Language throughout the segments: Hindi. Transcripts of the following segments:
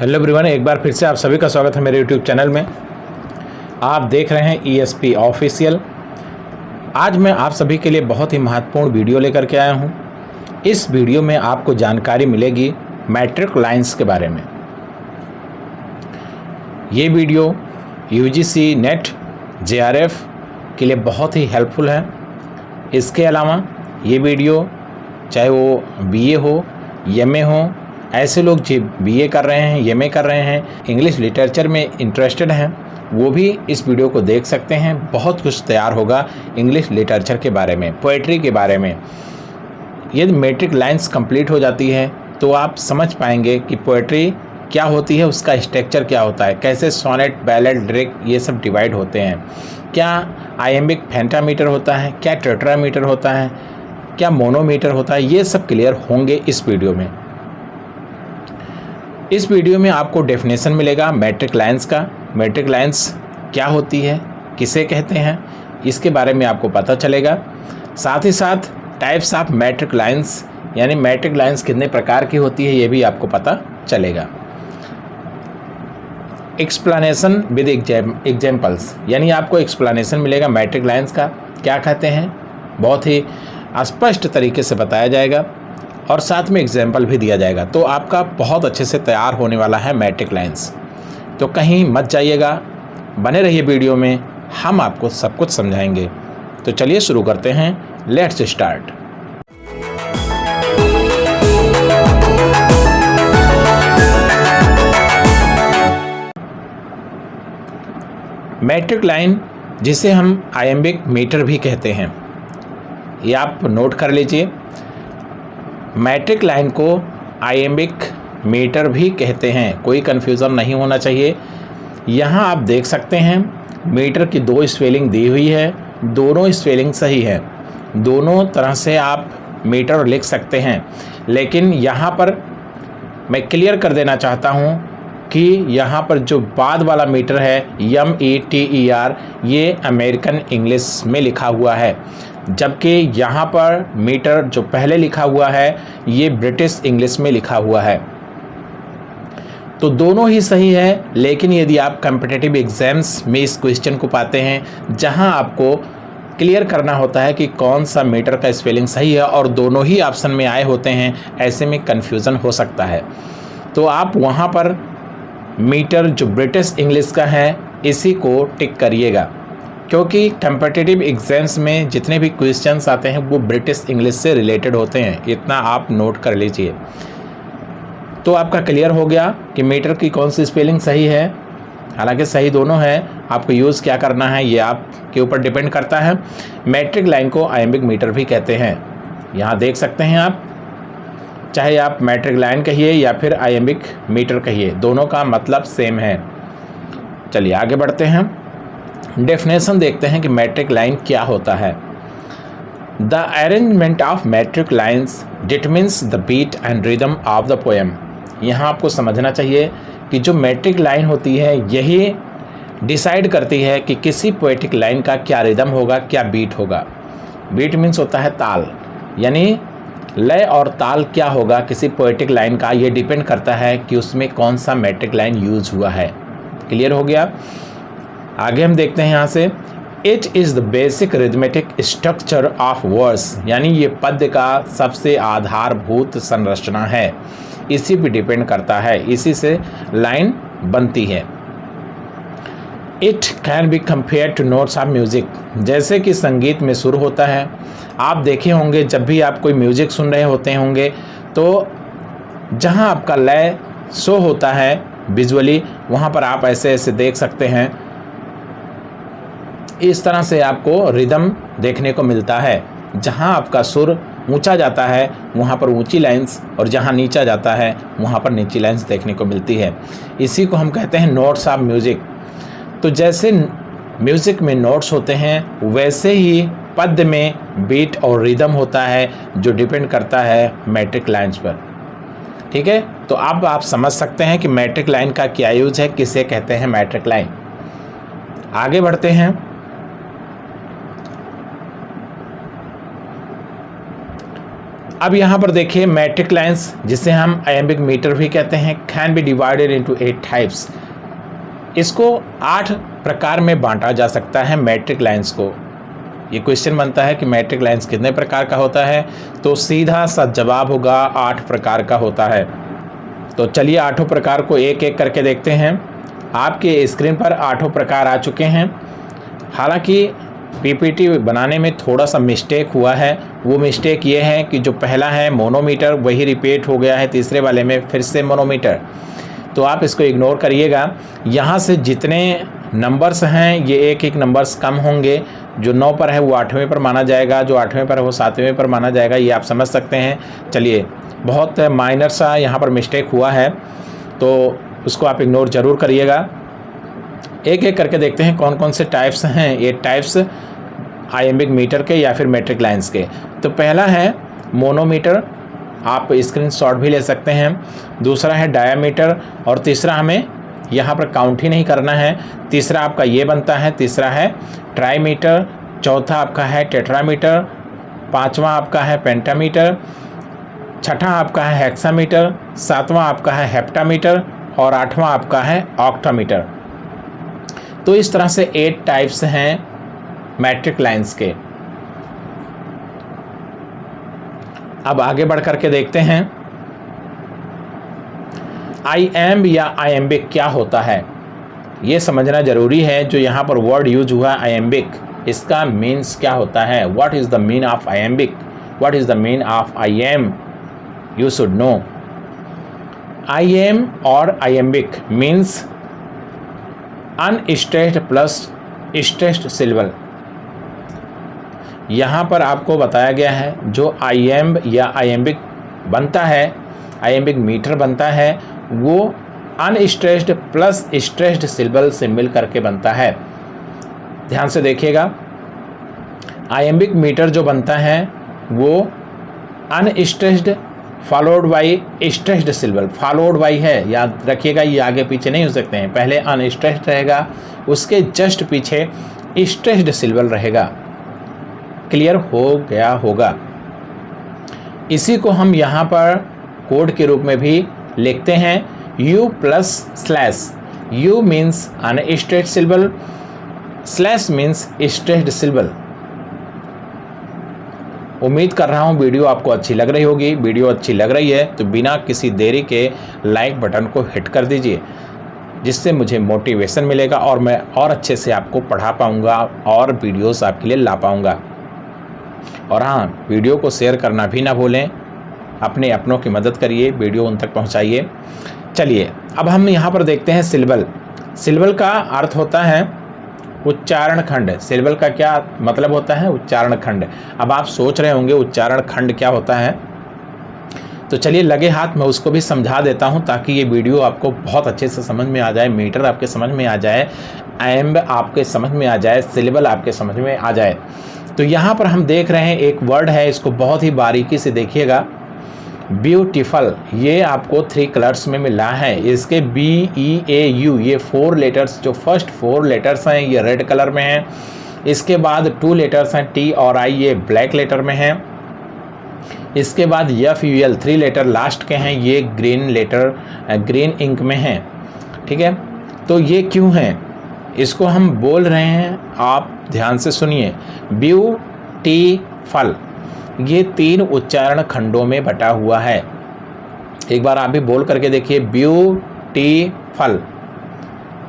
हेलो एवरीवन, एक बार फिर से आप सभी का स्वागत है मेरे यूट्यूब चैनल में। आप देख रहे हैं ESP ऑफिशियल। आज मैं आप सभी के लिए बहुत ही महत्वपूर्ण वीडियो लेकर के आया हूं। इस वीडियो में आपको जानकारी मिलेगी मैट्रिक लाइन्स के बारे में। ये वीडियो UGC नेट JRF के लिए बहुत ही हेल्पफुल है। इसके अलावा ये वीडियो चाहे वो BA हो, MA हो, ऐसे लोग जो BA कर रहे हैं, MA कर रहे हैं, इंग्लिश लिटरेचर में इंटरेस्टेड हैं, वो भी इस वीडियो को देख सकते हैं। बहुत कुछ तैयार होगा इंग्लिश लिटरेचर के बारे में, पोएट्री के बारे में। यदि मैट्रिक लाइन्स कंप्लीट हो जाती है तो आप समझ पाएंगे कि पोएट्री क्या होती है, उसका स्ट्रक्चर क्या होता है, कैसे सोनेट, बैलेड, लिरिक ये सब डिवाइड होते हैं, क्या आयम्बिक पेंटामीटर होता है, क्या टेट्रामीटर होता है, क्या मोनोमीटर होता है, ये सब क्लियर होंगे इस वीडियो में। इस वीडियो में आपको डेफिनेशन मिलेगा मैट्रिक लाइन्स का। मैट्रिक लाइन्स क्या होती है, किसे कहते हैं, इसके बारे में आपको पता चलेगा। साथ ही साथ टाइप्स ऑफ मैट्रिक लाइन्स, यानी मैट्रिक लाइन्स कितने प्रकार की होती है, ये भी आपको पता चलेगा। एक्सप्लेनेशन विद एग्जाम्पल्स, यानी आपको एक्सप्लेनेशन मिलेगा मैट्रिक लाइन्स का क्या कहते हैं, बहुत ही स्पष्ट तरीके से बताया जाएगा और साथ में एग्जाम्पल भी दिया जाएगा। तो आपका बहुत अच्छे से तैयार होने वाला है मैट्रिक लाइन्स। तो कहीं मत जाइएगा, बने रहिए वीडियो में, हम आपको सब कुछ समझाएंगे। तो चलिए शुरू करते हैं, लेट्स स्टार्ट। मैट्रिक लाइन, जिसे हम आयम्बिक मीटर भी कहते हैं, ये आप नोट कर लीजिए। मैट्रिक लाइन को आयम्बिक मीटर भी कहते हैं, कोई कन्फ्यूज़न नहीं होना चाहिए। यहाँ आप देख सकते हैं मीटर की दो स्पेलिंग दी हुई है, दोनों स्पेलिंग सही है, दोनों तरह से आप मीटर लिख सकते हैं। लेकिन यहाँ पर मैं क्लियर कर देना चाहता हूँ कि यहाँ पर जो बाद वाला मीटर है METER, ये अमेरिकन इंग्लिश में लिखा हुआ है, जबकि यहाँ पर मीटर जो पहले लिखा हुआ है ये ब्रिटिश इंग्लिश में लिखा हुआ है। तो दोनों ही सही है, लेकिन यदि आप कॉम्पिटिटिव एग्जाम्स में इस क्वेश्चन को पाते हैं जहाँ आपको क्लियर करना होता है कि कौन सा मीटर का स्पेलिंग सही है और दोनों ही ऑप्शन में आए होते हैं, ऐसे में कन्फ्यूज़न हो सकता है। तो आप वहाँ पर मीटर जो ब्रिटिश इंग्लिश का है इसी को टिक करिएगा, क्योंकि कॉम्पिटिटिव एग्जाम्स में जितने भी क्वेश्चंस आते हैं वो ब्रिटिश इंग्लिश से रिलेटेड होते हैं, इतना आप नोट कर लीजिए। तो आपका क्लियर हो गया कि मीटर की कौन सी स्पेलिंग सही है। हालांकि सही दोनों है, आपको यूज़ क्या करना है ये आपके ऊपर डिपेंड करता है। मैट्रिक लाइन को आयम्बिक मीटर भी कहते हैं, यहाँ देख सकते हैं आप, चाहे आप मैट्रिक लाइन कहिए या फिर आयम्बिक मीटर कहिए, दोनों का मतलब सेम है। चलिए आगे बढ़ते हैं, डेफिनेशन देखते हैं कि मैट्रिक लाइन क्या होता है। The arrangement of metric lines determines the beat and rhythm of the poem. यहाँ आपको समझना चाहिए कि जो मैट्रिक लाइन होती है यही डिसाइड करती है कि किसी पोएटिक लाइन का क्या रिदम होगा, क्या बीट होगा। बीट मीन्स होता है ताल, यानी लय और ताल क्या होगा किसी पोएटिक लाइन का, ये डिपेंड करता है कि उसमें कौन सा मैट्रिक लाइन यूज हुआ है। क्लियर हो गया। आगे हम देखते हैं यहाँ से, it is the basic rhythmic structure of verse, यानी ये पद्य का सबसे आधारभूत संरचना है, इसी पे डिपेंड करता है, इसी से लाइन बनती है। It can be compare to notes of music, जैसे कि संगीत में सुर होता है। आप देखे होंगे जब भी आप कोई म्यूजिक सुन रहे होते होंगे तो जहाँ आपका लय शो होता है विजुअली, वहाँ पर आप ऐसे ऐसे देख सकते हैं, इस तरह से आपको रिदम देखने को मिलता है। जहाँ आपका सुर ऊंचा जाता है वहाँ पर ऊंची लाइंस, और जहाँ नीचा जाता है वहाँ पर नीची लाइंस देखने को मिलती है। इसी को हम कहते हैं नोट्स ऑफ म्यूजिक। तो जैसे म्यूजिक में नोट्स होते हैं वैसे ही पद्य में बीट और रिदम होता है, जो डिपेंड करता है मैट्रिक लाइन्स पर। ठीक है, तो अब आप समझ सकते हैं कि मैट्रिक लाइन का क्या यूज है, किसे कहते हैं मैट्रिक लाइन। आगे बढ़ते हैं, अब यहाँ पर देखिए मैट्रिक लाइन्स, जिसे हम आयम्बिक मीटर भी कहते हैं, can be divided into 8 types. इसको 8 प्रकार में बांटा जा सकता है मैट्रिक लाइन्स को। ये क्वेश्चन बनता है कि मैट्रिक लाइन्स कितने प्रकार का होता है, तो सीधा सा जवाब होगा 8 प्रकार का होता है। तो चलिए 8 प्रकार को एक एक करके देखते हैं। आपके स्क्रीन पर 8 प्रकार आ चुके हैं। हालांकि पीपीटी बनाने में थोड़ा सा मिस्टेक हुआ है। वो मिस्टेक ये है कि जो पहला है मोनोमीटर वही रिपीट हो गया है तीसरे वाले में, फिर से मोनोमीटर। तो आप इसको इग्नोर करिएगा। यहाँ से जितने नंबर्स हैं ये एक एक नंबर्स कम होंगे। जो 9 पर है वो 8वें पर माना जाएगा, जो 8वें पर है वो 7वें पर माना जाएगा। ये आप समझ सकते हैं। चलिए, बहुत माइनर सा यहाँ पर मिस्टेक हुआ है, तो उसको आप इग्नोर ज़रूर करिएगा। एक एक करके देखते हैं कौन कौन से टाइप्स हैं ये टाइप्स आयम्बिक मीटर के या फिर मैट्रिक लाइन्स के। तो पहला है मोनोमीटर, आप स्क्रीनशॉट भी ले सकते हैं। दूसरा है डायामीटर, और तीसरा हमें यहाँ पर काउंट ही नहीं करना है। तीसरा आपका ये बनता है, तीसरा है ट्राईमीटर। चौथा आपका है टेट्रामीटर। पांचवा आपका है पेंटामीटर। छठा आपका है हेक्सामीटर। सातवां आपका है हेप्टामीटर, और 8वां आपका है ऑक्टामीटर। तो इस तरह से 8 टाइप्स हैं मैट्रिक लाइन्स के। अब आगे बढ़ करके देखते हैं आईएम्ब या आयम्बिक क्या होता है, ये समझना जरूरी है। जो यहाँ पर वर्ड यूज हुआ आयम्बिक, इसका मीन्स क्या होता है। What is the mean of iambic, what is the mean of iamb, you should know. Iamb और iambic means unstressed plus stressed syllable. यहाँ पर आपको बताया गया है जो आईएम्ब या आयम्बिक बनता है, आयम्बिक मीटर बनता है, वो अनस्ट्रेस्ड प्लस स्ट्रेस्ड सिलेबल से मिल करके बनता है। ध्यान से देखिएगा, आयम्बिक मीटर जो बनता है वो unstressed followed by stressed syllable. Followed by है, याद रखिएगा, ये आगे पीछे नहीं हो सकते हैं। पहले अनस्ट्रेस्ड रहेगा, उसके जस्ट पीछे स्ट्रेस्ड सिलेबल रहेगा। क्लियर हो गया होगा। इसी को हम यहाँ पर कोड के रूप में भी लिखते हैं U plus slash. U means unstressed syllable, slash means stressed syllable. उम्मीद कर रहा हूँ वीडियो आपको अच्छी लग रही होगी। वीडियो अच्छी लग रही है तो बिना किसी देरी के लाइक बटन को हिट कर दीजिए, जिससे मुझे मोटिवेशन मिलेगा और मैं और अच्छे से आपको पढ़ा पाऊँगा और वीडियोस आपके लिए ला पाऊँगा। और हाँ, वीडियो को शेयर करना भी ना भूलें। अपने अपनों की मदद करिए, वीडियो उन तक पहुँचाइए। चलिए, अब हम यहाँ पर देखते हैं सिलेबल। सिलेबल का अर्थ होता है उच्चारण खंड। सिलेबल का क्या मतलब होता है? उच्चारण खंड। अब आप सोच रहे होंगे उच्चारण खंड क्या होता है, तो चलिए लगे हाथ मैं उसको भी समझा देता हूं ताकि ये वीडियो आपको बहुत अच्छे से समझ में आ जाए, मीटर आपके समझ में आ जाए, आयम्ब आपके समझ में आ जाए, सिलेबल आपके समझ में आ जाए। तो यहाँ पर हम देख रहे हैं एक वर्ड है, इसको बहुत ही बारीकी से देखिएगा, ब्यूटीफुल। ये आपको 3 कलर्स में मिला है। इसके BEAU ये 4 लेटर्स, जो फर्स्ट 4 लेटर्स हैं ये रेड कलर में हैं। इसके बाद 2 लेटर्स हैं T और I, ये ब्लैक लेटर में हैं। इसके बाद FUL 3 लेटर लास्ट के हैं, ये ग्रीन लेटर, ग्रीन इंक में हैं। ठीक है, तो ये क्यों हैं इसको हम बोल रहे हैं, आप ध्यान से सुनिए। ब्यूटीफुल ये 3 उच्चारण खंडों में बटा हुआ है। एक बार आप भी बोल करके देखिए, ब्यूटीफुल।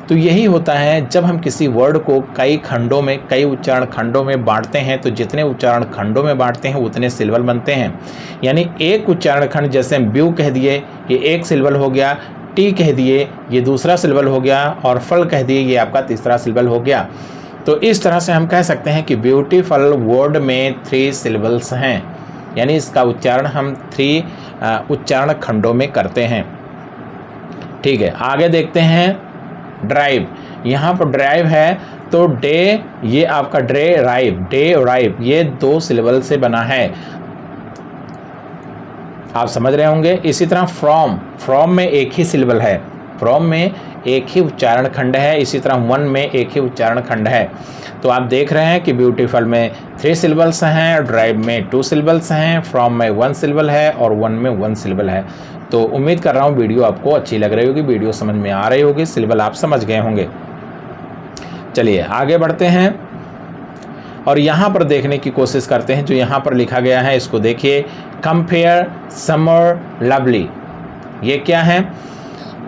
तो यही होता है जब हम किसी वर्ड को कई खंडों में, कई उच्चारण खंडों में बांटते हैं, तो जितने उच्चारण खंडों में बांटते हैं उतने सिलेबल बनते हैं। यानी एक उच्चारण खंड, जैसे हम ब्यू कह दिए ये एक सिलेबल हो गया, टी कह दिए ये दूसरा सिलेबल हो गया, और फल कह दिए ये आपका तीसरा सिलेबल हो गया। तो इस तरह से हम कह सकते हैं कि ब्यूटीफुल वर्ड में 3 सिलेबल्स हैं, यानी इसका उच्चारण हम 3 उच्चारण खंडों में करते हैं। ठीक है, आगे देखते हैं ड्राइव। यहाँ पर ड्राइव है तो डे, ये आपका डे राइव ये 2 सिलेबल से बना है, आप समझ रहे होंगे। इसी तरह फ्रॉम में एक ही सिलेबल है, फ्रॉम में एक ही उच्चारण खंड है, इसी तरह वन में एक ही उच्चारण खंड है। तो आप देख रहे हैं कि ब्यूटीफुल में 3 सिलेबल्स हैं, ड्राइव में 2 सिलेबल्स हैं, फ्रॉम में 1 सिलेबल है और वन में 1 सिलेबल है। तो उम्मीद कर रहा हूँ वीडियो आपको अच्छी लग रही होगी, वीडियो समझ में आ रही होगी, सिलेबल आप समझ गए होंगे। चलिए आगे बढ़ते हैं और यहाँ पर देखने की कोशिश करते हैं। जो यहाँ पर लिखा गया है इसको देखिए, कंपेयर समर लवली। ये क्या है?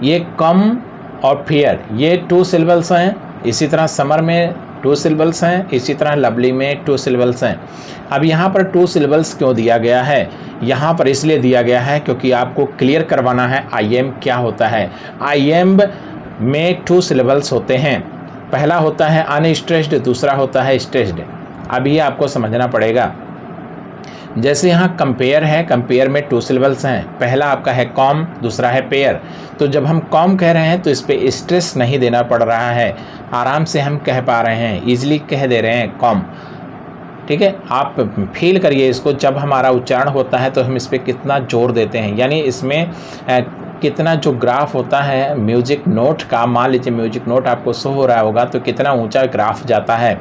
ये कम और फेयर, ये 2 सिलेबल्स हैं, इसी तरह समर में 2 सिलेबल्स हैं, इसी तरह लवली में 2 सिलेबल्स हैं। अब यहाँ पर 2 सिलेबल्स क्यों दिया गया है? यहाँ पर इसलिए दिया गया है क्योंकि आपको क्लियर करवाना है आईएम क्या होता है। आईएम में 2 सिलेबल्स होते हैं, पहला होता है अनस्ट्रेस्ड, दूसरा होता है स्ट्रेस्ड। अब ये आपको समझना पड़ेगा। जैसे यहाँ कंपेयर है, कंपेयर में 2 सिलेबल्स हैं, पहला आपका है कॉम, दूसरा है पेयर। तो जब हम कॉम कह रहे हैं तो इस पर स्ट्रेस नहीं देना पड़ रहा है, आराम से हम कह पा रहे हैं, ईजिली कह दे रहे हैं कॉम। ठीक है, आप फील करिए इसको, जब हमारा उच्चारण होता है तो हम इस पर कितना जोर देते हैं, यानी इसमें कितना जो ग्राफ होता है म्यूजिक नोट का, मान लीजिए म्यूजिक नोट आपको शो हो रहा होगा तो कितना ऊंचा ग्राफ जाता है,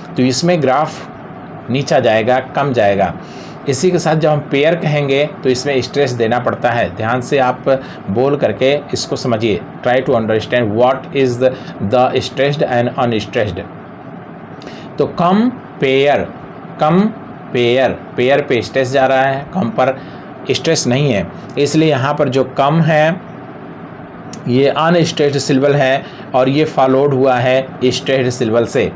तो इसमें ग्राफ नीचा जाएगा, कम जाएगा। इसी के साथ जब हम पेयर कहेंगे तो इसमें स्ट्रेस देना पड़ता है। ध्यान से आप बोल करके इसको समझिए, try to understand what is the stressed and unstressed. तो compare, compare, pair पे स्ट्रेस जा रहा है, कम पर स्ट्रेस नहीं है, इसलिए यहाँ पर जो कम है ये अनस्ट्रेस्ड सिलेबल है और ये फॉलोड हुआ है स्ट्रेस्ड सिलेबल से।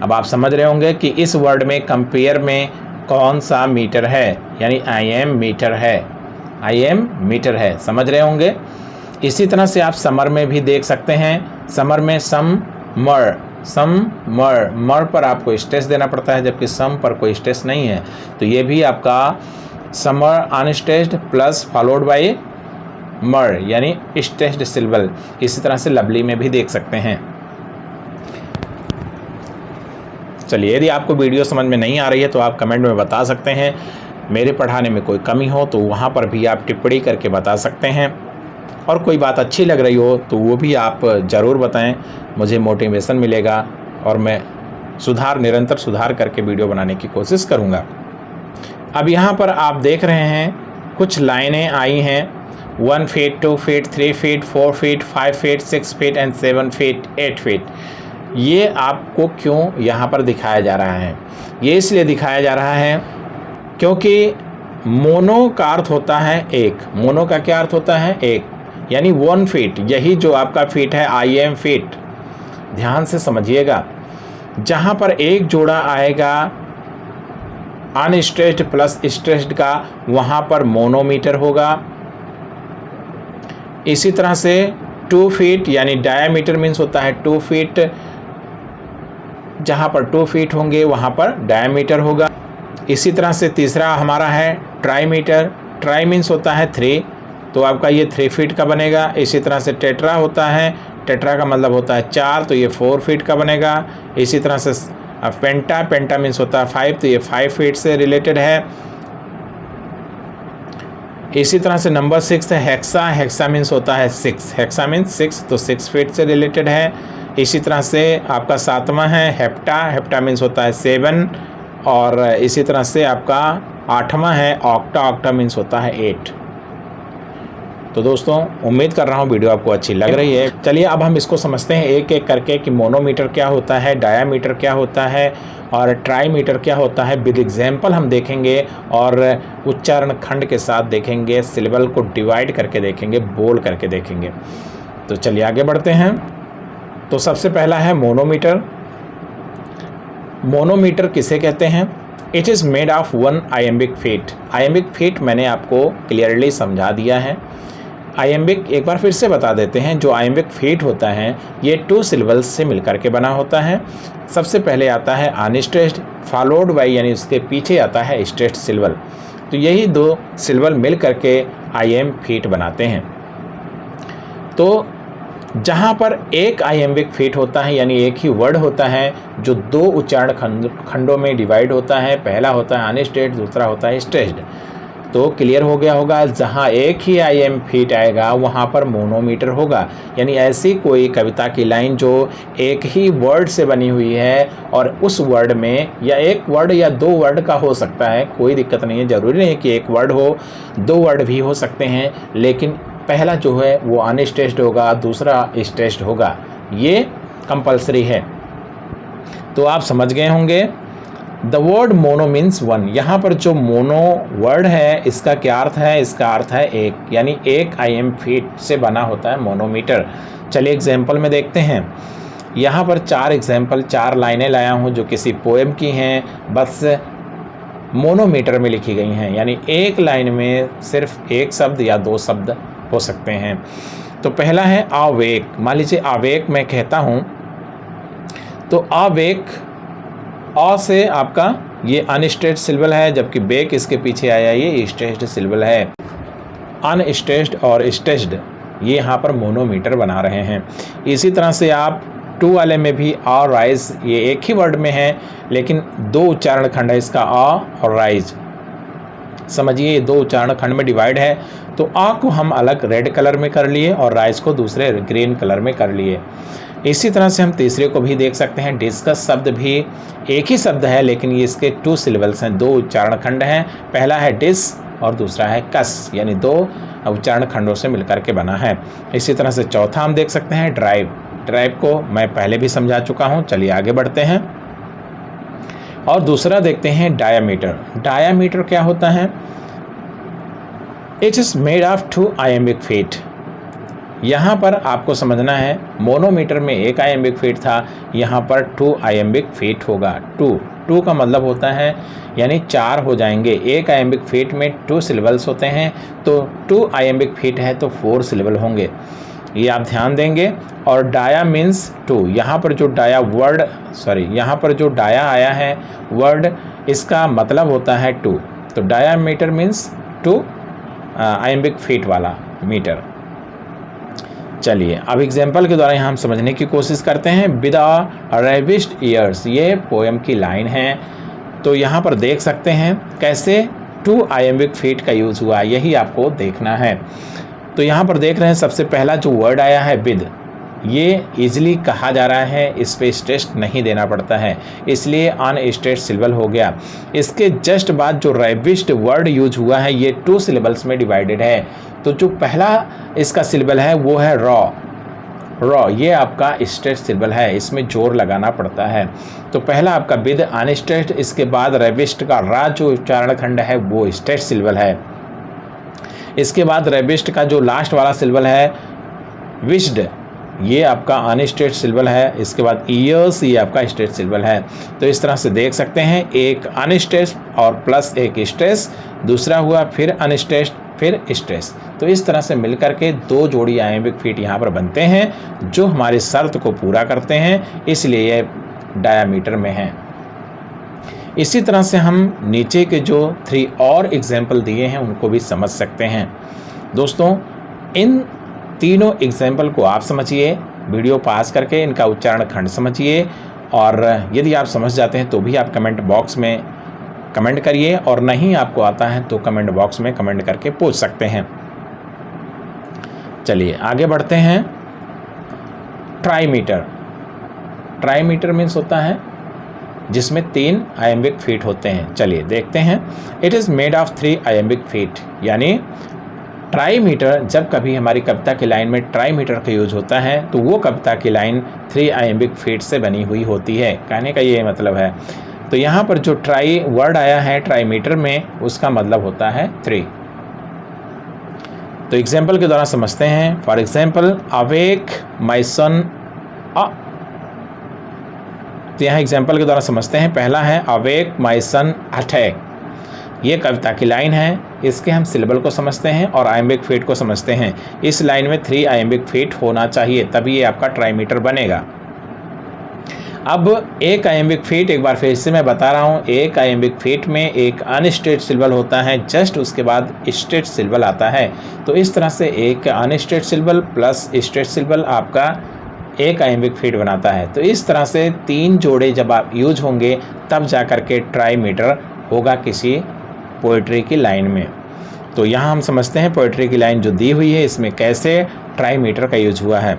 अब आप समझ रहे होंगे कि इस वर्ड में कंपेयर में कौन सा मीटर है, यानी आईएम मीटर है, आईएम मीटर है, समझ रहे होंगे। इसी तरह से आप समर में भी देख सकते हैं, समर में सम मर, सम मर, मर पर आपको स्ट्रेस देना पड़ता है जबकि सम पर कोई स्ट्रेस नहीं है। तो ये भी आपका summer unstressed plus followed by मर यानी स्ट्रेस्ड सिलेबल। इसी तरह से लवली में भी देख सकते हैं। चलिए, यदि आपको वीडियो समझ में नहीं आ रही है तो आप कमेंट में बता सकते हैं, मेरे पढ़ाने में कोई कमी हो तो वहाँ पर भी आप टिप्पणी करके बता सकते हैं, और कोई बात अच्छी लग रही हो तो वो भी आप ज़रूर बताएं, मुझे मोटिवेशन मिलेगा और मैं निरंतर सुधार करके वीडियो बनाने की कोशिश करूँगा। अब यहाँ पर आप देख रहे हैं कुछ लाइनें आई हैं, 1 feet, 2 feet, 3 feet, 4 feet, 5 feet, 6 feet and 7 feet, 8 feet. ये आपको क्यों यहाँ पर दिखाया जा रहा है? ये इसलिए दिखाया जा रहा है क्योंकि मोनो का अर्थ होता है एक, मोनो का क्या अर्थ होता है? एक, यानी 1 फीट, यही जो आपका फीट है आईएम फीट। ध्यान से समझिएगा, जहाँ पर एक जोड़ा आएगा अनस्ट्रेस्ड प्लस स्ट्रेस्ड का, वहाँ पर मोनोमीटर होगा। इसी तरह से 2 फीट यानी डायामीटर मीन्स होता है 2 फीट, जहाँ पर 2 फीट होंगे वहाँ पर डायामीटर होगा। इसी तरह से तीसरा हमारा है ट्राईमीटर, ट्राई मीन्स होता है 3, तो आपका ये 3 फीट का बनेगा। इसी तरह से टेट्रा होता है, टेट्रा का मतलब होता है 4, तो ये 4 फीट का बनेगा। इसी तरह से पेंटा, पेंटा मीन्स होता है 5, तो ये 5 फीट से रिलेटेड है। इसी तरह से नंबर 6 है हेक्सा, हेक्सा मीन्स होता है 6, हेक्सा मीन्स 6, तो 6 फीट से रिलेटेड है। इसी तरह से आपका 7वां है हेप्टा, हेप्टा मीन्स होता है 7, और इसी तरह से आपका 8वां है ऑक्टा, ऑक्टा मीन्स होता है 8। तो दोस्तों उम्मीद कर रहा हूँ वीडियो आपको अच्छी लग रही है। चलिए अब हम इसको समझते हैं एक एक करके कि मोनोमीटर क्या होता है, डायामीटर क्या होता है और ट्राईमीटर क्या होता है। विद एग्जाम्पल हम देखेंगे और उच्चारण खंड के साथ देखेंगे, सिलेबल को डिवाइड करके देखेंगे, बोल करके देखेंगे। तो चलिए आगे बढ़ते हैं। तो सबसे पहला है मोनोमीटर। मोनोमीटर किसे कहते हैं? It is made of 1 iambic feet. Iambic feet मैंने आपको क्लियरली समझा दिया है। आयम्बिक एक बार फिर से बता देते हैं, जो आयम्बिक फीट होता है ये 2 सिलेबल्स से मिलकर के बना होता है। सबसे पहले आता है अनस्ट्रेस्ड, फॉलोड बाय यानी उसके पीछे आता है स्ट्रेस्ड सिलेबल। तो यही 2 सिलेबल मिल करके आईएम फीट बनाते हैं। तो जहाँ पर एक आयम्बिक फीट होता है यानी एक ही वर्ड होता है जो 2 उच्चारण खंडों में डिवाइड होता है, पहला होता है अनस्ट्रेस्ड, दूसरा होता है स्ट्रेस्ड। तो क्लियर हो गया होगा, जहाँ एक ही आईएम फीट आएगा वहाँ पर मोनोमीटर होगा। यानी ऐसी कोई कविता की लाइन जो एक ही वर्ड से बनी हुई है और उस वर्ड में या एक वर्ड या दो वर्ड का हो सकता है, कोई दिक्कत नहीं है, ज़रूरी नहीं कि एक वर्ड हो, दो वर्ड भी हो सकते हैं, लेकिन पहला जो है वो अनस्ट्रेस्ड होगा, दूसरा स्ट्रेस्ड होगा, ये कंपलसरी है। तो आप समझ गए होंगे। The word mono means one, यहाँ पर जो मोनो वर्ड है इसका क्या अर्थ है? इसका अर्थ है एक, यानी एक आईएम फीट से बना होता है मोनोमीटर। चलिए एग्जाम्पल में देखते हैं। यहाँ पर 4 एग्जाम्पल, 4 लाइनें लाया हूँ जो किसी पोएम की हैं, बस मोनोमीटर में लिखी गई हैं, यानी एक लाइन में सिर्फ एक शब्द या 2 शब्द हो सकते हैं। तो पहला है आवेक। मान लीजिए आवेक मैं कहता हूँ, तो आवेक अ से आपका ये अनस्ट्रेस्ड सिलेबल है, जबकि बेक इसके पीछे आया ये स्ट्रेस्ड सिलेबल है। अनस्ट्रेस्ड और स्ट्रेस्ड ये यहाँ पर मोनोमीटर बना रहे हैं। इसी तरह से आप 2 वाले में भी आ राइज, ये एक ही वर्ड में है लेकिन 2 उच्चारण खंड है इसका, आ और राइज। समझिए ये 2 उच्चारण खंड में डिवाइड है, तो आ को हम अलग रेड कलर में कर लिए और राइज को दूसरे ग्रीन कलर में कर लिए। इसी तरह से हम तीसरे को भी देख सकते हैं। डिस्कस शब्द भी एक ही शब्द है लेकिन ये इसके 2 सिलेबल्स हैं, 2 उच्चारण खंड हैं। पहला है डिस और दूसरा है कस, यानी 2 उच्चारण खंडों से मिलकर के बना है। इसी तरह से चौथा हम देख सकते हैं ड्राइव। ड्राइव को मैं पहले भी समझा चुका हूँ, चलिए आगे बढ़ते हैं। और दूसरा देखते हैं डायामीटर। डायामीटर क्या होता है? It is made of 2 iambic feet. यहाँ पर आपको समझना है, मोनोमीटर में 1 आइएम्बिक फीट था, यहाँ पर 2 आइएम्बिक फीट होगा। 2 का मतलब होता है यानी 4 हो जाएंगे। 1 आइएम्बिक फीट में 2 सिलेबल्स होते हैं, तो 2 आइएम्बिक फीट है तो 4 सिलेबल होंगे, ये आप ध्यान देंगे। और डाया मीन्स 2, यहाँ पर जो डाया वर्ड, यहाँ पर जो डाया आया है वर्ड, इसका मतलब होता है 2। तो डायामीटर मीन्स 2 आइएम्बिक फीट वाला मीटर। चलिए अब एग्जाम्पल के द्वारा यहाँ हम समझने की कोशिश करते हैं। विद अ रेविस्ड ईयर्स, ये पोएम की लाइन है। तो यहाँ पर देख सकते हैं कैसे 2 आइएम्बिक फीट का यूज़ हुआ, यही आपको देखना है। तो यहाँ पर देख रहे हैं सबसे पहला जो वर्ड आया है विद, ये इजीली कहा जा रहा है, इस पे स्ट्रेस नहीं देना पड़ता है, इसलिए अनस्ट्रेस्ड सिलेबल हो गया। इसके जस्ट बाद जो रेविस्ड वर्ड यूज हुआ है ये 2 सिलेबल्स में डिवाइडेड है। तो जो पहला इसका सिलेबल है वो है रॉ, ये आपका स्ट्रेस्ड सिलेबल है, इसमें जोर लगाना पड़ता है। तो पहला आपका विद अनस्ट्रेस्ड, इसके बाद रेविस्ड का रा जो उच्चारण खंड है वो स्ट्रेस्ड सिलेबल है। इसके बाद रेविस्ड का जो लास्ट वाला सिलेबल है विश्ड, ये आपका अनस्ट्रेस्ड सिलेबल है। इसके बाद ईयर्स, ये आपका स्ट्रेस्ड सिलेबल है। तो इस तरह से देख सकते हैं, एक अनस्ट्रेस्ड और प्लस एक स्ट्रेस, दूसरा हुआ फिर अनस्ट्रेस्ड फिर स्ट्रेस। तो इस तरह से मिलकर के 2 जोड़ी आइएम्बिक फीट यहाँ पर बनते हैं जो हमारी शर्त को पूरा करते हैं, इसलिए ये डायामीटर में है। इसी तरह से हम नीचे के जो 3 और एग्जाम्पल दिए हैं उनको भी समझ सकते हैं। दोस्तों इन तीनों एग्जाम्पल को आप समझिए, वीडियो पास करके इनका उच्चारण खंड समझिए, और यदि आप समझ जाते हैं तो भी आप कमेंट बॉक्स में कमेंट करिए, और नहीं आपको आता है तो कमेंट बॉक्स में कमेंट करके पूछ सकते हैं। चलिए आगे बढ़ते हैं। ट्राईमीटर। ट्राईमीटर मीन्स होता है जिसमें 3 आइएम्बिक फीट होते हैं। चलिए देखते हैं। It is made of 3 iambic feet, यानी ट्राईमीटर, जब कभी हमारी कविता की लाइन में ट्राईमीटर का यूज होता है तो वो कविता की लाइन 3 आइएम्बिक फीट से बनी हुई होती है, कहने का ये मतलब है। तो यहाँ पर जो ट्राई वर्ड आया है ट्राईमीटर में, उसका मतलब होता है 3। तो एग्जाम्पल के द्वारा समझते हैं। फॉर एग्जाम्पल अवेक माई सन। तो यहाँ एग्जाम्पल के द्वारा समझते हैं। पहला है अवेक माई सन अटैक, ये कविता की लाइन है, इसके हम सिलेबल को समझते हैं और आइएम्बिक फीट को समझते हैं। इस लाइन में 3 आइएम्बिक फीट होना चाहिए, तभी ये आपका ट्राईमीटर बनेगा। अब 1 आइएम्बिक फीट, एक बार फिर से मैं बता रहा हूँ, 1 आइएम्बिक फीट में एक अनस्ट्रेट सिलेबल होता है, जस्ट उसके बाद स्ट्रेट सिलेबल आता है। तो इस तरह से एक अनस्ट्रेट सिलेबल प्लस स्ट्रेट सिलेबल आपका 1 आइएम्बिक फीट बनाता है। तो इस तरह से 3 जोड़े जब आप यूज होंगे तब जा कर के ट्राईमीटर होगा किसी पोइट्री की लाइन में। तो यहाँ हम समझते हैं पोएट्री की लाइन जो दी हुई है इसमें कैसे ट्राईमीटर का यूज हुआ है।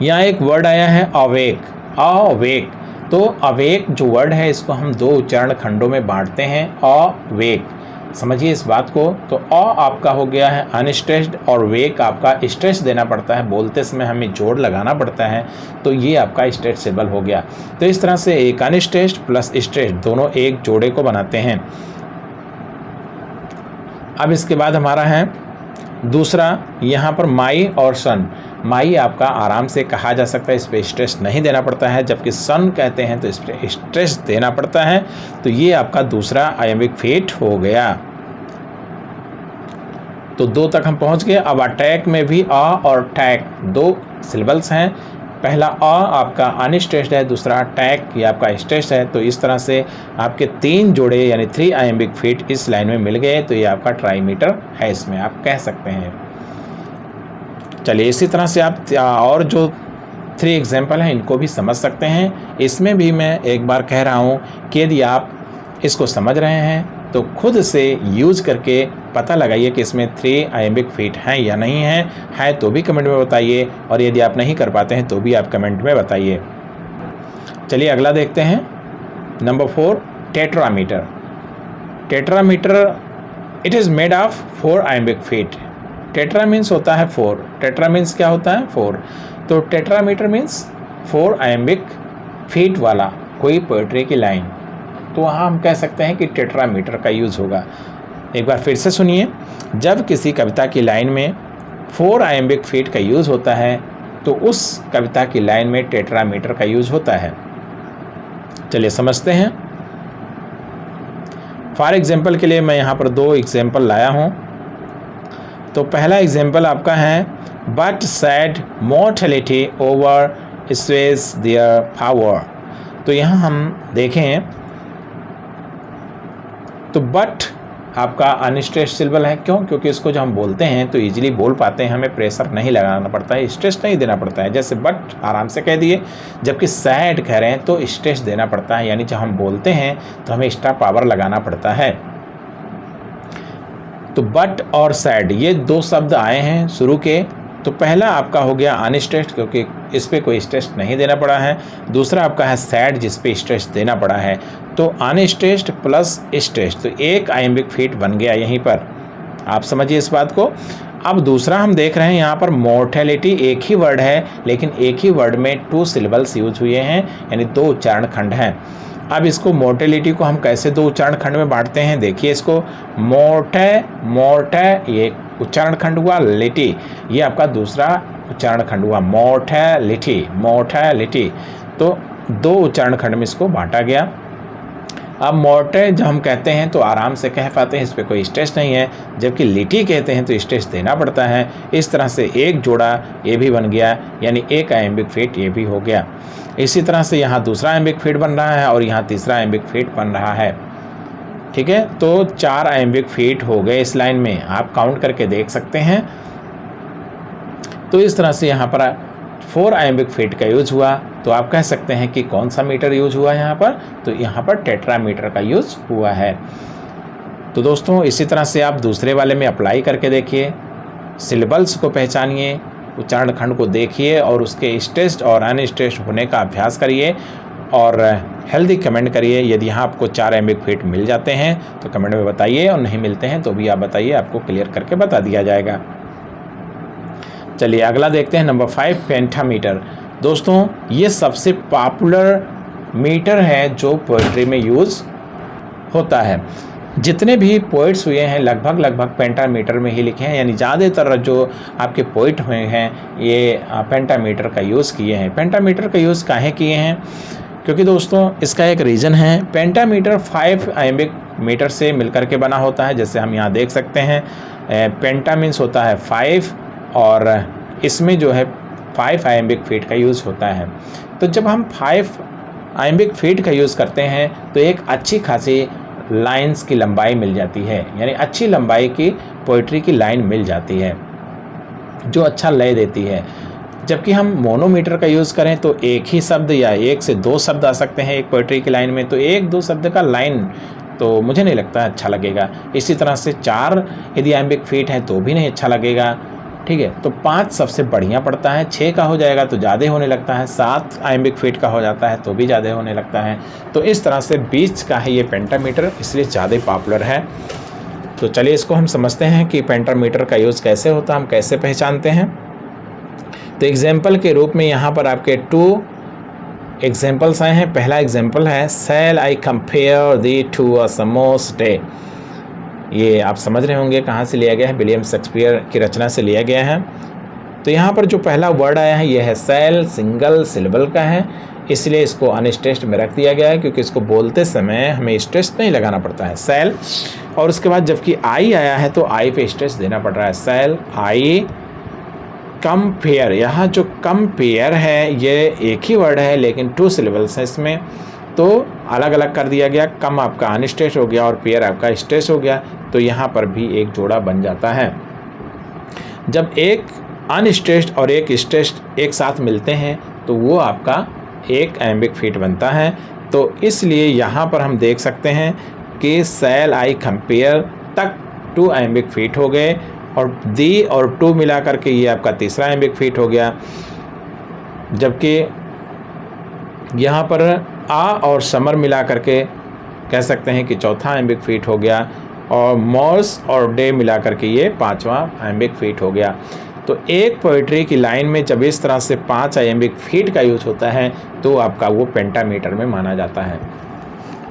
यहाँ एक वर्ड आया है अवेक, अवेक। तो अवेक जो वर्ड है इसको हम दो उच्चारण खंडों में बांटते हैं, अवेक। समझिए इस बात को। तो अ आपका हो गया है अनस्ट्रेस्ड और वेक आपका स्ट्रेस देना पड़ता है, बोलते समय हमें जोड़ लगाना पड़ता है, तो ये आपका स्ट्रेट सिंबल हो गया। तो इस तरह से एक अनस्ट्रेस्ड प्लस स्ट्रेस्ड दोनों एक जोड़े को बनाते हैं। अब इसके बाद हमारा है दूसरा, यहाँ पर माई और सन। माई आपका आराम से कहा जा सकता है, इस पर स्ट्रेस नहीं देना पड़ता है, जबकि सन कहते हैं तो इस पर स्ट्रेस देना पड़ता है। तो ये आपका दूसरा आयम्बिक फिट हो गया। तो 2 तक हम पहुंच गए। अब अटैक में भी अ और टैक 2 सिलेबल्स हैं। पहला अ आपका अनस्ट्रेस्ड है, दूसरा टैक ये आपका स्ट्रेस्ड है। तो इस तरह से आपके 3 जोड़े यानी 3 आयम्बिक फिट इस लाइन में मिल गए, तो ये आपका ट्राईमीटर है, इसमें आप कह सकते हैं। चलिए इसी तरह से आप और जो 3 एग्जाम्पल हैं इनको भी समझ सकते हैं। इसमें भी मैं एक बार कह रहा हूँ कि यदि आप इसको समझ रहे हैं तो खुद से यूज करके पता लगाइए कि इसमें 3 आयम्बिक फिट हैं या नहीं हैं। है तो भी कमेंट में बताइए, और यदि आप नहीं कर पाते हैं तो भी आप कमेंट में बताइए। चलिए अगला देखते हैं, number 4 tetrameter. Tetrameter it is made of 4 iambic fit. Tetra means होता है 4, टेट्रा मीन्स क्या होता है 4। तो टेट्रामीटर मीन्स 4 आयम्बिक फीट वाला कोई पोएट्री की लाइन, तो वहाँ हम कह सकते हैं कि टेट्रामीटर का यूज़ होगा। एक बार फिर से सुनिए, जब किसी कविता की लाइन में 4 आयम्बिक फीट का यूज़ होता है तो उस कविता की लाइन में टेट्रामीटर का यूज़ होता है। चलिए समझते हैं। फॉर एग्जाम्पल के लिए मैं यहाँ पर 2 एग्जाम्पल लाया हूँ। तो पहला एग्जाम्पल आपका है, but sad mortality over Suez their power. तो यहाँ हम देखें तो बट आपका अनस्ट्रेस्ड सिलेबल है। क्यों? क्योंकि इसको जब हम बोलते हैं तो इजीली बोल पाते हैं, हमें प्रेशर नहीं लगाना पड़ता है, स्ट्रेस नहीं देना पड़ता है। जैसे बट आराम से कह दिए, जबकि सैड कह रहे हैं तो स्ट्रेस देना पड़ता है, यानी जब हम बोलते हैं तो हमें एक्स्ट्रा पावर लगाना पड़ता है। तो बट और सैड ये 2 शब्द आए हैं शुरू के। तो पहला आपका हो गया अनस्ट्रेस्ड, क्योंकि इस पे कोई स्ट्रेस नहीं देना पड़ा है। दूसरा आपका है सैड, जिस पे स्ट्रेस देना पड़ा है। तो अनस्ट्रेस्ड प्लस स्ट्रेस्ड, तो 1 आयम्बिक फीट बन गया यहीं पर। आप समझिए इस बात को। अब दूसरा हम देख रहे हैं यहाँ पर मोर्टेलिटी, एक ही वर्ड है लेकिन एक ही वर्ड में 2 सिलेबल्स यूज हुए हैं, यानी 2 उच्चारण खंड हैं। अब इसको मोर्टेलिटी को हम कैसे 2 उच्चारण खंड में बांटते हैं, देखिए इसको। मोर्टे, मोर्टे ये उच्चारण खंड हुआ, लिटी ये आपका दूसरा उच्चारण खंड हुआ, मोर्टेलिटी, मोर्टेलिटी। तो 2 उच्चारण खंड में इसको बांटा गया। अब मोर्टे जब हम कहते हैं तो आराम से कह पाते हैं, इस पर कोई स्ट्रेस नहीं है, जबकि लिटी कहते हैं तो स्ट्रेस देना पड़ता है। इस तरह से एक जोड़ा ये भी बन गया, यानी 1 आयम्बिक फीट ये भी हो गया। इसी तरह से यहाँ दूसरा आयम्बिक फीट बन रहा है और यहाँ तीसरा आयम्बिक फीट बन रहा है। ठीक है, तो 4 आयम्बिक फीट हो गए इस लाइन में, आप काउंट करके देख सकते हैं। तो इस तरह से यहाँ पर 4 आयम्बिक फीट का यूज हुआ। तो आप कह सकते हैं कि कौन सा मीटर यूज हुआ यहाँ पर, तो यहाँ पर टेट्रामीटर का यूज हुआ है। तो दोस्तों इसी तरह से आप दूसरे वाले में अप्लाई करके देखिए, सिलेबल्स को पहचानिए, उच्चारण खंड को देखिए और उसके स्ट्रेस्ड और अनस्ट्रेस्ड होने का अभ्यास करिए और हेल्दी कमेंट करिए। यदि यहाँ आपको 4 आयम्बिक फीट मिल जाते हैं तो कमेंट में बताइए, और नहीं मिलते हैं तो भी आप बताइए, आपको क्लियर करके बता दिया जाएगा। चलिए अगला देखते हैं, नंबर 5 पेंटामीटर। दोस्तों ये सबसे पॉपुलर मीटर है जो पोएट्री में यूज़ होता है। जितने भी पोइट्स हुए हैं लगभग पेंटामीटर में ही लिखे हैं, यानी ज़्यादातर जो आपके पोइट हुए हैं ये पेंटामीटर का यूज़ किए हैं। पेंटामीटर का यूज़ काहे किए हैं? क्योंकि दोस्तों इसका एक रीज़न है, पेंटामीटर 5 आयम्बिक मीटर से मिलकर के बना होता है। जैसे हम यहाँ देख सकते हैं, पेंटा मीन्स होता है 5 और इसमें जो है 5 आयम्बिक फीट का यूज़ होता है। तो जब हम 5 आयम्बिक फीट का यूज़ करते हैं तो एक अच्छी खासी लाइंस की लंबाई मिल जाती है, यानी अच्छी लंबाई की पोइट्री की लाइन मिल जाती है जो अच्छा लय देती है। जबकि हम मोनोमीटर का यूज़ करें तो एक ही शब्द या 1 से 2 शब्द आ सकते हैं एक पोइट्री की लाइन में, तो 1-2 शब्द का लाइन तो मुझे नहीं लगता अच्छा लगेगा। इसी तरह से 4 यदि आयम्बिक फीट हैं तो भी नहीं अच्छा लगेगा, ठीक है। तो 5 सबसे बढ़िया पड़ता है, 6 का हो जाएगा तो ज़्यादा होने लगता है, 7 आयम्बिक फीट का हो जाता है तो भी ज़्यादा होने लगता है। तो इस तरह से बीच का है ये पेंटामीटर, इसलिए ज़्यादा पॉपुलर है। तो चलिए इसको हम समझते हैं कि पेंटामीटर का यूज़ कैसे होता है, हम कैसे पहचानते हैं। तो एग्जाम्पल के रूप में यहाँ पर आपके 2 एग्जाम्पल्स आए हैं। पहला एग्जाम्पल है shall I compare thee to a summer's day. ये आप समझ रहे होंगे कहाँ से लिया गया है, विलियम शेक्सपियर की रचना से लिया गया है। तो यहाँ पर जो पहला वर्ड आया है ये है शैल, सिंगल सिलेबल का है, इसलिए इसको अनस्ट्रेस्ड में रख दिया गया है, क्योंकि इसको बोलते समय हमें स्ट्रेस नहीं लगाना पड़ता है, शैल। और उसके बाद जबकि आई आया है तो आई पे स्ट्रेस देना पड़ रहा है, शैल आई कंपेयर। यहाँ जो कंपेयर है ये एक ही वर्ड है लेकिन 2 सिलेबल्स हैं इसमें, तो अलग अलग कर दिया गया। कम आपका अनस्ट्रेस हो गया और पेयर आपका स्ट्रेस हो गया, तो यहाँ पर भी एक जोड़ा बन जाता है। जब एक अनस्ट्रेस्ड और एक स्ट्रेस्ड एक साथ मिलते हैं तो वो आपका एक आयम्बिक फीट बनता है। तो इसलिए यहाँ पर हम देख सकते हैं कि शैल आई कंपेयर तक 2 आयम्बिक फीट हो गए, और दी और 2 मिला करके ये आपका तीसरा आयम्बिक फीट हो गया। जबकि यहाँ पर आ और समर मिला करके कह सकते हैं कि चौथा आयम्बिक फीट हो गया, और मॉस और डे मिला करके ये 5वां आयम्बिक फीट हो गया। तो एक पोइट्री की लाइन में जब इस तरह से 5 आयम्बिक फीट का यूज होता है तो आपका वो पेंटामीटर में माना जाता है।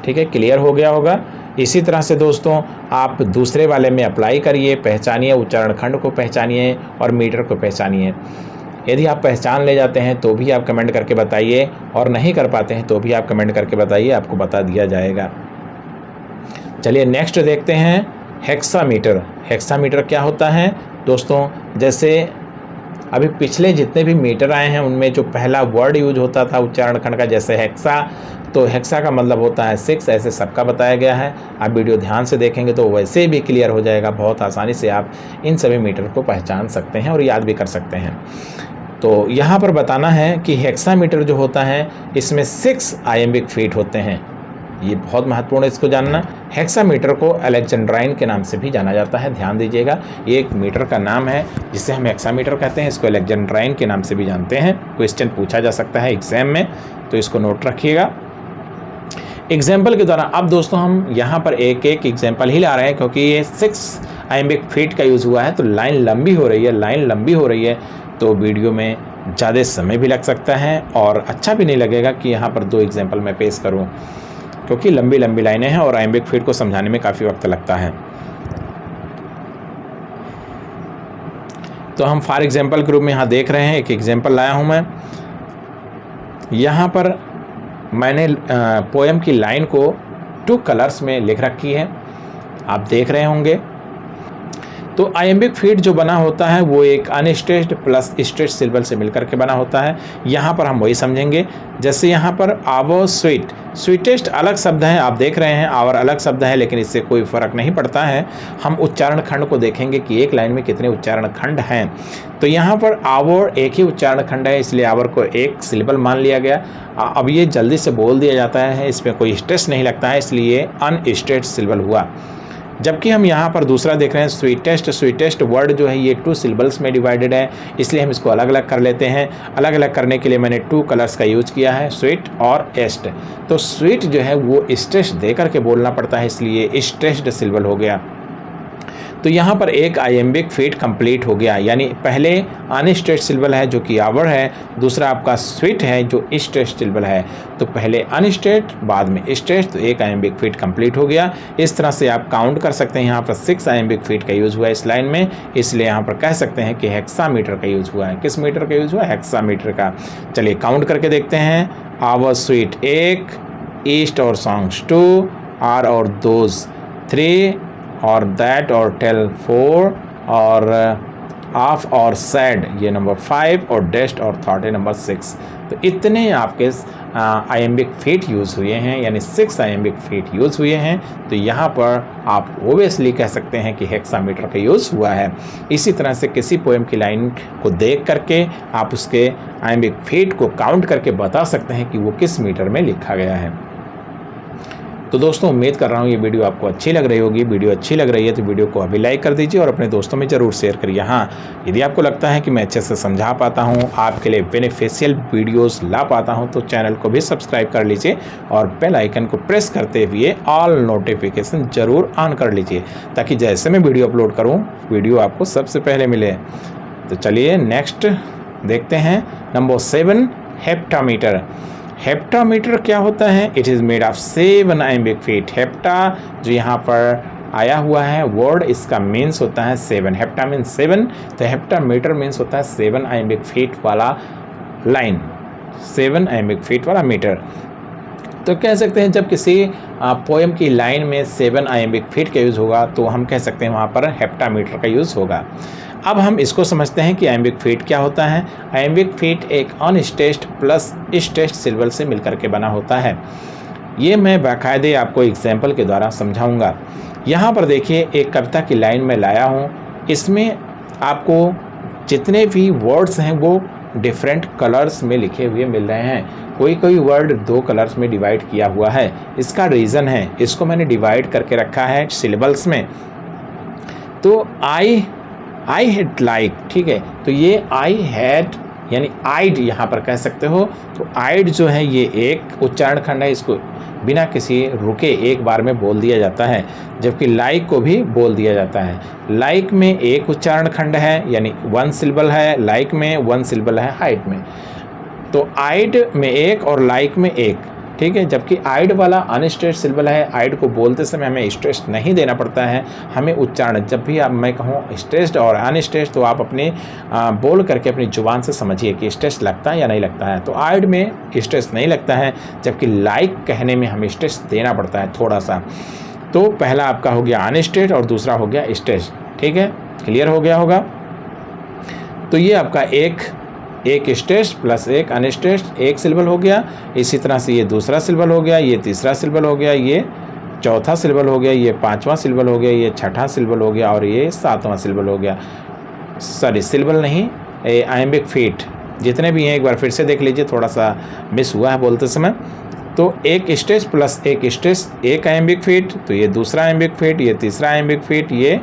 ठीक है, क्लियर हो गया होगा। इसी तरह से दोस्तों आप दूसरे वाले में अप्लाई करिए, पहचानिए, उच्चारण खंड को पहचानिए और मीटर को पहचानिए। यदि आप पहचान ले जाते हैं तो भी आप कमेंट करके बताइए, और नहीं कर पाते हैं तो भी आप कमेंट करके बताइए, आपको बता दिया जाएगा। चलिए नेक्स्ट देखते हैं हेक्सामीटर। हेक्सामीटर क्या होता है दोस्तों? जैसे अभी पिछले जितने भी मीटर आए हैं उनमें जो पहला वर्ड यूज होता था उच्चारण खंड का, जैसे हेक्सा, तो हेक्सा का मतलब होता है 6, ऐसे सबका बताया गया है। आप वीडियो ध्यान से देखेंगे तो वैसे भी क्लियर हो जाएगा, बहुत आसानी से आप इन सभी मीटर को पहचान सकते हैं और याद भी कर सकते हैं। तो यहाँ पर बताना है कि हेक्सामीटर जो होता है इसमें 6 आयम्बिक फीट होते हैं, ये बहुत महत्वपूर्ण है इसको जानना। हेक्सामीटर को अलेक्जेंड्राइन के नाम से भी जाना जाता है, ध्यान दीजिएगा, ये एक मीटर का नाम है जिसे हम हेक्सामीटर कहते हैं, इसको अलेक्जेंड्राइन के नाम से भी जानते हैं। क्वेश्चन पूछा जा सकता है एग्जाम में, तो इसको नोट रखिएगा एग्जाम्पल के द्वारा। अब दोस्तों हम यहाँ पर एक एक एग्जाम्पल ही ला रहे हैं क्योंकि ये 6 आयम्बिक फीट का यूज़ हुआ है, तो लाइन लंबी हो रही है, तो वीडियो में ज़्यादा समय भी लग सकता है और अच्छा भी नहीं लगेगा कि यहाँ पर 2 एग्जाम्पल मैं पेश करूँ, क्योंकि लंबी लंबी लाइनें हैं और आयम्बिक फीट को समझाने में काफ़ी वक्त लगता है। तो हम फॉर एग्जाम्पल के रूप में यहाँ देख रहे हैं, एक एग्जाम्पल लाया हूँ मैं। यहाँ पर मैंने पोएम की लाइन को 2 कलर्स में लिख रखी है, आप देख रहे होंगे। तो आयम्बिक फीट जो बना होता है वो एक अनस्ट्रेस्ड प्लस स्ट्रेस्ड सिलेबल से मिलकर के बना होता है। यहाँ पर हम वही समझेंगे, जैसे यहाँ पर आवर स्वीट, स्वीटेस्ट अलग शब्द है, आप देख रहे हैं, आवर अलग शब्द है, लेकिन इससे कोई फर्क नहीं पड़ता है। हम उच्चारण खंड को देखेंगे कि एक लाइन में कितने उच्चारण खंड हैं। तो यहाँ पर आवर एक ही उच्चारण खंड है, इसलिए आवर को एक सिलेबल मान लिया गया। अब ये जल्दी से बोल दिया जाता है, इसमें कोई स्ट्रेस नहीं लगता है, इसलिए अनस्ट्रेस्ड सिलेबल हुआ। जबकि हम यहाँ पर दूसरा देख रहे हैं स्वीटेस्ट, स्वीटेस्ट वर्ड जो है ये 2 सिलेबल्स में डिवाइडेड है, इसलिए हम इसको अलग अलग कर लेते हैं। अलग अलग करने के लिए मैंने 2 कलर्स का यूज किया है, स्वीट और एस्ट। तो स्वीट जो है वो स्ट्रेस दे करके बोलना पड़ता है, इसलिए स्ट्रेस्ड सिलेबल हो गया। तो यहाँ पर एक आयम्बिक फीट कंप्लीट हो गया, यानी पहले अनस्ट्रेस्ड सिलेबल है जो कि आवर है, दूसरा आपका स्वीट है जो स्ट्रेस्ड सिलेबल है। तो पहले अनस्ट्रेस्ड बाद में स्ट्रेस्ड, तो एक आयम्बिक फीट कंप्लीट हो गया। इस तरह से आप काउंट कर सकते हैं। यहाँ पर 6 आयम्बिक फीट का यूज़ हुआ है इस लाइन में, इसलिए यहाँ पर कह सकते हैं कि हेक्सामीटर का यूज़ हुआ है। किस मीटर का यूज़ हुआ है? हेक्सामीटर का। चलिए काउंट करके देखते हैं। आवर स्वीट 1, ईस्ट और सॉन्ग्स 2, आर और दोज 3, और दैट और टेल 4, और ऑफ और सैड ये नंबर 5, और डेस्ट और थॉट है नंबर 6। तो इतने आपके आयम्बिक फीट यूज़ हुए हैं, यानी 6 आयम्बिक फीट यूज़ हुए हैं। तो यहाँ पर आप ओबियसली कह सकते हैं कि हेक्सामीटर का यूज़ हुआ है। इसी तरह से किसी पोएम की लाइन को देख करके आप उसके आयम्बिक फीट को काउंट करके बता सकते हैं कि वो किस मीटर में लिखा गया है। तो दोस्तों उम्मीद कर रहा हूँ ये वीडियो आपको अच्छी लग रही होगी। वीडियो अच्छी लग रही है तो वीडियो को अभी लाइक कर दीजिए और अपने दोस्तों में ज़रूर शेयर करिए। हाँ, यदि आपको लगता है कि मैं अच्छे से समझा पाता हूँ, आपके लिए बेनिफिशियल वीडियोस ला पाता हूँ, तो चैनल को भी सब्सक्राइब कर लीजिए और बेल आइकन को प्रेस करते हुए ऑल नोटिफिकेशन ज़रूर ऑन कर लीजिए, ताकि जैसे मैं वीडियो अपलोड करूँ वीडियो आपको सबसे पहले मिले। तो चलिए नेक्स्ट देखते हैं। नंबर 7, हेप्टामीटर। हेप्टामीटर क्या होता है? It is made of 7 iambic feet. Hepta जो यहाँ पर आया हुआ है वर्ड, इसका मीन्स होता है 7। हेप्टा मीन्स 7, तो हेप्टामीटर मीन्स होता है 7 आइम्बिक फीट वाला लाइन, 7 आइम्बिक फीट वाला मीटर। तो कह सकते हैं जब किसी पोएम की लाइन में 7 आइम्बिक फीट का यूज़ होगा तो हम कह सकते हैं वहाँ पर हेप्टामीटर का यूज़ होगा। अब हम इसको समझते हैं कि आइम्बिक फीट क्या होता है। आइम्बिक फीट एक अनस्ट्रेस्ड प्लस स्ट्रेस्ड सिंबल से मिलकर के बना होता है। ये मैं बाकायदे आपको एग्जाम्पल के द्वारा समझाऊंगा। यहाँ पर देखिए एक कविता की लाइन में लाया हूँ, इसमें आपको जितने भी वर्ड्स हैं वो डिफरेंट कलर्स में लिखे हुए मिल रहे हैं। कोई वर्ड 2 कलर्स में डिवाइड किया हुआ है। इसका रीज़न है, इसको मैंने डिवाइड करके रखा है सिलेबल्स में। तो आई हैड लाइक, ठीक है, तो ये आई हैड यानी आइड यहाँ पर कह सकते हो। तो आइड जो है ये एक उच्चारण खंड है, इसको बिना किसी रुके एक बार में बोल दिया जाता है, जबकि लाइक को भी बोल दिया जाता है। लाइक में एक उच्चारण खंड है यानी 1 सिलेबल है, लाइक में 1 सिलेबल है हाइड में। तो आइड में एक और लाइक में एक, ठीक है, जबकि आइड वाला अनस्ट्रेस्ड सिलेबल है। आइड को बोलते समय हमें स्ट्रेस नहीं देना पड़ता है, हमें उच्चारण जब भी आप मैं कहूँ स्ट्रेस्ड और अनस्ट्रेस्ड तो आप अपने बोल करके अपनी जुबान से समझिए कि स्ट्रेस लगता है या नहीं लगता है। तो आइड में स्ट्रेस नहीं लगता है, जबकि लाइक कहने में हमें स्ट्रेस देना पड़ता है थोड़ा सा। तो पहला आपका हो गया अनस्ट्रेस्ड और दूसरा हो गया स्ट्रेस, ठीक है, क्लियर हो गया होगा। तो ये आपका एक स्ट्रेस्ड प्लस एक अनस्ट्रेस्ड एक सिलेबल हो गया। इसी तरह से ये दूसरा सिलेबल हो गया, ये तीसरा सिलेबल हो गया, ये चौथा सिलेबल हो गया, ये 5वां सिलेबल हो गया, ये 6ठा सिलेबल हो गया और ये 7वां सिलेबल हो गया। सॉरी, सिलेबल नहीं, आइम्बिक फीट जितने भी हैं एक बार फिर से देख लीजिए, थोड़ा सा मिस हुआ है बोलते समय। तो एक स्ट्रेस प्लस एक स्ट्रेस एक आइम्बिक फीट, तो ये दूसरा आइम्बिक फीट, ये तीसरा आइम्बिक फीट, ये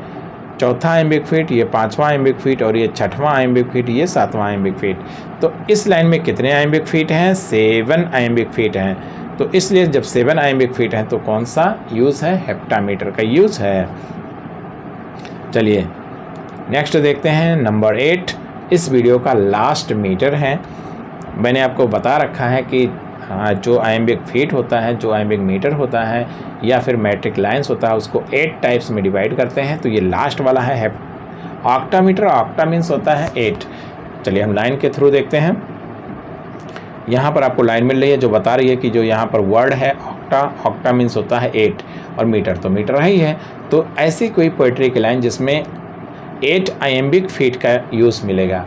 चौथा आइम्बिक फीट, ये 5वां आइम्बिक फीट और ये 6वां आइम्बिक फीट, ये 7वां आइम्बिक फीट। तो इस लाइन में कितने आइम्बिक फीट हैं? 7 आइम्बिक फीट हैं। तो इसलिए जब 7 आइम्बिक फीट हैं तो कौन सा यूज़ है? हेप्टामीटर का यूज़ है। चलिए नेक्स्ट देखते हैं। नंबर 8 इस वीडियो का लास्ट मीटर है। मैंने आपको बता रखा है कि जो आइम्बिक फीट होता है, जो आइम्बिक मीटर होता है या फिर मैट्रिक लाइन्स होता है, उसको 8 टाइप्स में डिवाइड करते हैं। तो ये लास्ट वाला है ऑक्टामीटर। ऑक्टा मीन्स होता है 8। चलिए हम लाइन के थ्रू देखते हैं। यहाँ पर आपको लाइन मिल रही है जो बता रही है कि जो यहाँ पर वर्ड है ऑक्टा मीन्स होता है 8 और मीटर तो मीटर ही है। तो ऐसी कोई पोइट्री की लाइन जिसमें 8 आइम्बिक फीट का यूज़ मिलेगा।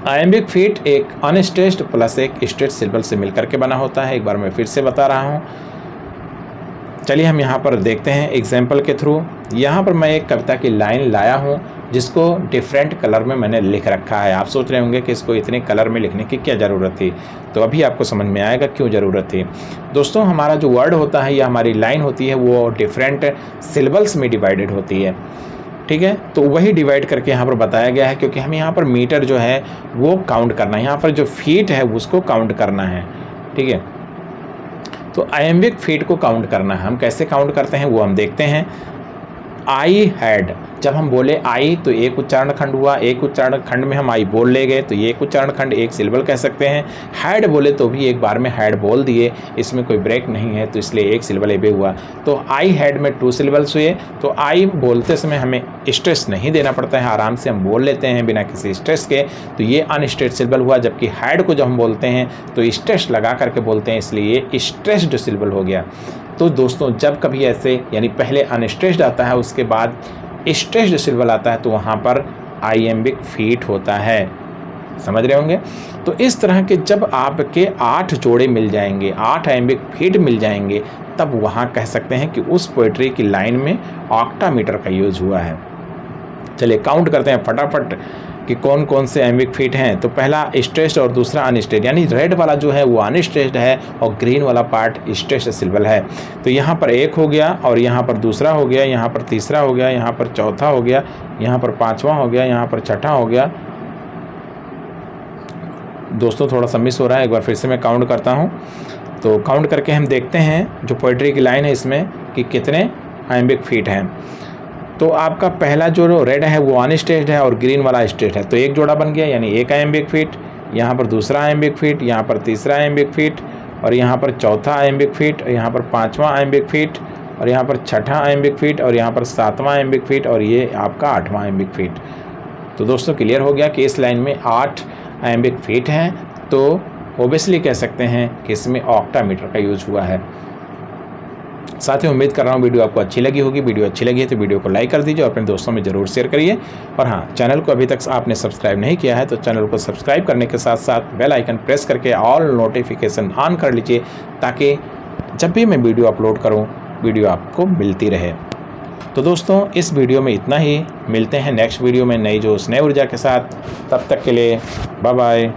आइम्बिक फीट एक अनस्ट्रेस्ड प्लस एक स्ट्रेस्ड सिलेबल से मिलकर के बना होता है। एक बार मैं फिर से बता रहा हूँ। चलिए हम यहाँ पर देखते हैं एग्जाम्पल के थ्रू। यहाँ पर मैं एक कविता की लाइन लाया हूँ जिसको डिफरेंट कलर में मैंने लिख रखा है। आप सोच रहे होंगे कि इसको इतने कलर में लिखने की क्या ज़रूरत थी, तो अभी आपको समझ में आएगा क्यों ज़रूरत थी। दोस्तों हमारा जो वर्ड होता है या हमारी लाइन होती है वो डिफरेंट सिलेबल्स में डिवाइडेड होती है, ठीक है। तो वही डिवाइड करके यहाँ पर बताया गया है, क्योंकि हमें यहाँ पर मीटर जो है वो काउंट करना है, यहाँ पर जो फीट है उसको काउंट करना है, ठीक है। तो आइम्बिक फीट को काउंट करना है। हम कैसे काउंट करते हैं वो हम देखते हैं। आई हैड, जब हम बोले आई तो एक उच्चारण खंड हुआ, एक उच्चारण खंड में हम आई बोल ले गए तो ये एक उच्चारण खंड एक सिलेबल कह सकते हैं। हैड बोले तो भी एक बार में हैड बोल दिए, इसमें कोई ब्रेक नहीं है तो इसलिए एक सिलेबल एबे हुआ। तो आई हैड में 2 सिलेबल्स हुए। तो आई बोलते समय हमें स्ट्रेस नहीं देना पड़ता है, आराम से हम बोल लेते हैं बिना किसी स्ट्रेस के, तो ये अनस्ट्रेस्ड सिलेबल हुआ। जबकि हैड को जब हम बोलते हैं तो स्ट्रेस लगा करके बोलते हैं, इसलिए ये स्ट्रेस्ड सिलेबल हो गया। तो दोस्तों जब कभी ऐसे यानी पहले अनस्ट्रेस्ड आता है उसके बाद स्ट्रेस्ड सिलेबल आता है तो वहाँ पर आइम्बिक फीट होता है, समझ रहे होंगे। तो इस तरह के जब आपके 8 जोड़े मिल जाएंगे, 8 आइम्बिक फीट मिल जाएंगे, तब वहाँ कह सकते हैं कि उस पोइट्री की लाइन में ऑक्टामीटर का यूज़ हुआ है। चलिए काउंट करते हैं फटाफट। कि कौन कौन से आयम्बिक फीट हैं। तो पहला स्ट्रेस्ड और दूसरा अनस्ट्रेस्ड, यानी रेड वाला जो है वो अनस्ट्रेस्ड है और ग्रीन वाला पार्ट स्ट्रेस्ड सिंबल है। तो यहाँ पर एक हो गया और यहाँ पर दूसरा हो गया, यहाँ पर तीसरा हो गया, यहाँ पर चौथा हो गया, यहाँ पर पाँचवा हो गया, यहाँ पर छठा हो गया। दोस्तों थोड़ा सा मिस हो रहा है, एक बार फिर से मैं काउंट करता हूँ। तो काउंट करके हम देखते हैं जो पोएट्री की लाइन है इसमें कि कितने आयम्बिक फीट हैं। तो आपका पहला जो रेड है वो अनस्ट्रेस्ड है और ग्रीन वाला स्ट्रेस्ड है, तो एक जोड़ा बन गया, यानी एक आयम्बिक फीट, यहाँ पर दूसरा आयम्बिक फीट, यहाँ पर तीसरा आयम्बिक फीट, और यहाँ पर चौथा आयम्बिक फीट, और यहाँ पर पाँचवा आयम्बिक फीट, और यहाँ पर छठा आयम्बिक फीट, और यहाँ पर सातवां आयम्बिक फीट, और ये आपका आठवां आयम्बिक फीट। तो दोस्तों क्लियर हो गया कि इस लाइन में 8 आयम्बिक फीट हैं। तो ओबियसली कह सकते हैं कि इसमें ऑक्टामीटर का यूज हुआ है। साथियों उम्मीद कर रहा हूँ वीडियो आपको अच्छी लगी होगी। वीडियो अच्छी लगी है तो वीडियो को लाइक कर दीजिए और अपने दोस्तों में ज़रूर शेयर करिए। और हाँ, चैनल को अभी तक आपने सब्सक्राइब नहीं किया है तो चैनल को सब्सक्राइब करने के साथ साथ बेल आइकन प्रेस करके ऑल नोटिफिकेशन ऑन कर लीजिए, ताकि जब भी मैं वीडियो अपलोड करूँ वीडियो आपको मिलती रहे। तो दोस्तों इस वीडियो में इतना ही, मिलते हैं नेक्स्ट वीडियो में नई जोश नई ऊर्जा के साथ। तब तक के लिए बाय बाय।